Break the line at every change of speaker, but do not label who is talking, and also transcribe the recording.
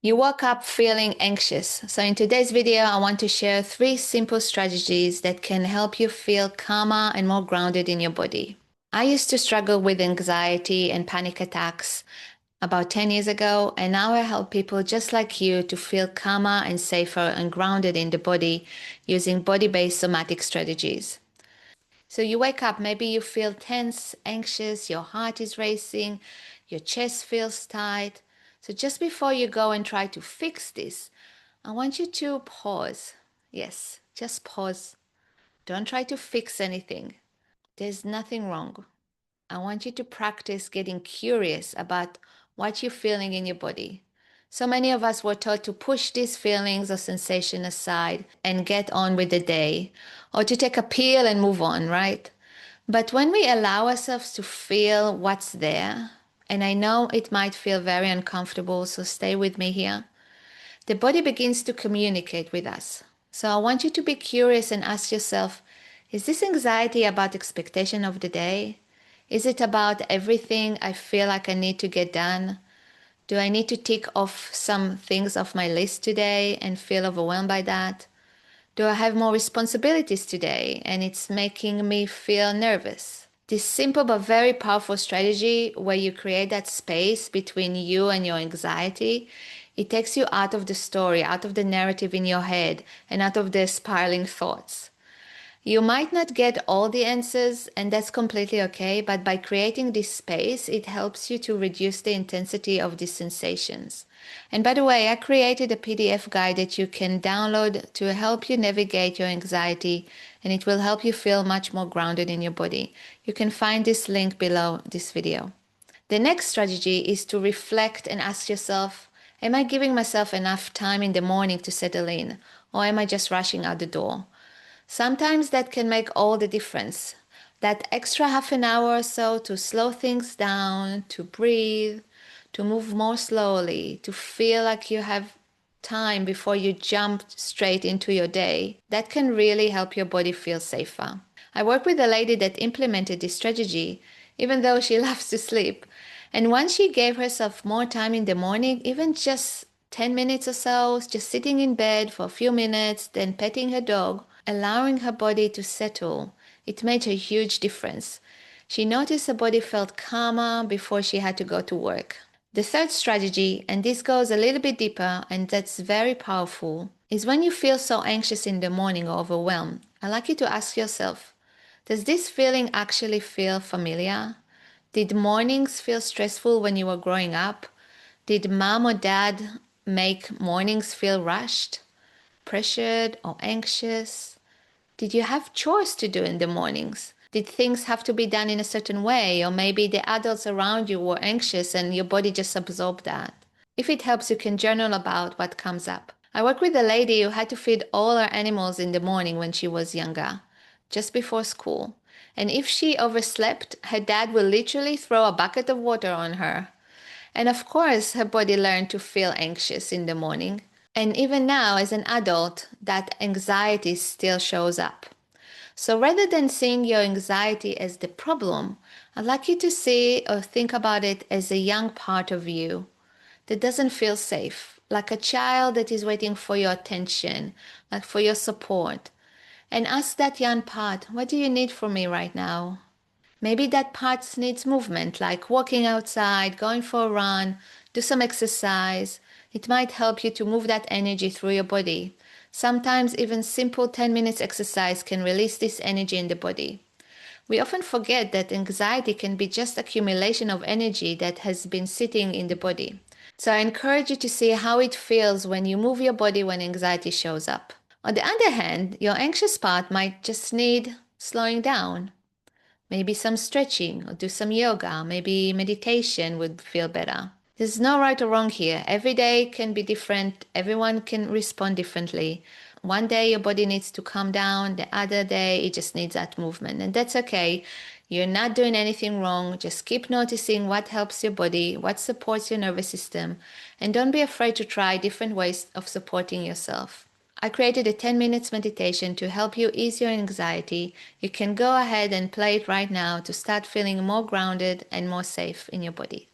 You woke up feeling anxious. So in today's video, I want to share 3 simple strategies that can help you feel calmer and more grounded in your body. I used to struggle with anxiety and panic attacks about 10 years ago, and now I help people just like you to feel calmer and safer and grounded in the body using body-based somatic strategies. So you wake up, maybe you feel tense, anxious, your heart is racing, your chest feels tight. So just before you go and try to fix this, I want you to pause. Yes, just pause. Don't try to fix anything. There's nothing wrong. I want you to practice getting curious about what you're feeling in your body. So many of us were taught to push these feelings or sensation aside and get on with the day, or to take a pill and move on, right? But when we allow ourselves to feel what's there, and I know it might feel very uncomfortable, so stay with me here, the body begins to communicate with us. So I want you to be curious and ask yourself, is this anxiety about expectation of the day? Is it about everything I feel like I need to get done? Do I need to tick off some things off my list today and feel overwhelmed by that? Do I have more responsibilities today and it's making me feel nervous? This simple but very powerful strategy where you create that space between you and your anxiety, it takes you out of the story, out of the narrative in your head, and out of the spiraling thoughts. You might not get all the answers, and that's completely okay, but by creating this space, it helps you to reduce the intensity of these sensations. And by the way, I created a PDF guide that you can download to help you navigate your anxiety, and it will help you feel much more grounded in your body. You can find this link below this video. The next strategy is to reflect and ask yourself, am I giving myself enough time in the morning to settle in, or am I just rushing out the door? Sometimes that can make all the difference. That extra half an hour or so to slow things down, to breathe, to move more slowly, to feel like you have time before you jump straight into your day, that can really help your body feel safer. I work with a lady that implemented this strategy, even though she loves to sleep. And once she gave herself more time in the morning, even just 10 minutes or so, just sitting in bed for a few minutes, then petting her dog, allowing her body to settle, it made a huge difference. She noticed her body felt calmer before she had to go to work. The third strategy, and this goes a little bit deeper and that's very powerful, is when you feel so anxious in the morning or overwhelmed, I'd like you to ask yourself, does this feeling actually feel familiar? Did mornings feel stressful when you were growing up? Did mom or dad make mornings feel rushed, pressured, or anxious? Did you have chores to do in the mornings? Did things have to be done in a certain way? Or maybe the adults around you were anxious and your body just absorbed that. If it helps, you can journal about what comes up. I work with a lady who had to feed all her animals in the morning when she was younger, just before school. And if she overslept, her dad will literally throw a bucket of water on her. And of course, her body learned to feel anxious in the morning. And even now, as an adult, that anxiety still shows up. So rather than seeing your anxiety as the problem, I'd like you to see or think about it as a young part of you that doesn't feel safe, like a child that is waiting for your attention, like for your support. And ask that young part, what do you need from me right now? Maybe that part needs movement, like walking outside, going for a run, do some exercise. It might help you to move that energy through your body. Sometimes even simple 10 minutes exercise can release this energy in the body. We often forget that anxiety can be just accumulation of energy that has been sitting in the body. So I encourage you to see how it feels when you move your body when anxiety shows up. On the other hand, your anxious part might just need slowing down. Maybe some stretching or do some yoga. Maybe meditation would feel better. There's no right or wrong here. Every day can be different. Everyone can respond differently. One day your body needs to calm down. The other day it just needs that movement. And that's okay. You're not doing anything wrong. Just keep noticing what helps your body, what supports your nervous system. And don't be afraid to try different ways of supporting yourself. I created a 10 minutes meditation to help you ease your anxiety. You can go ahead and play it right now to start feeling more grounded and more safe in your body.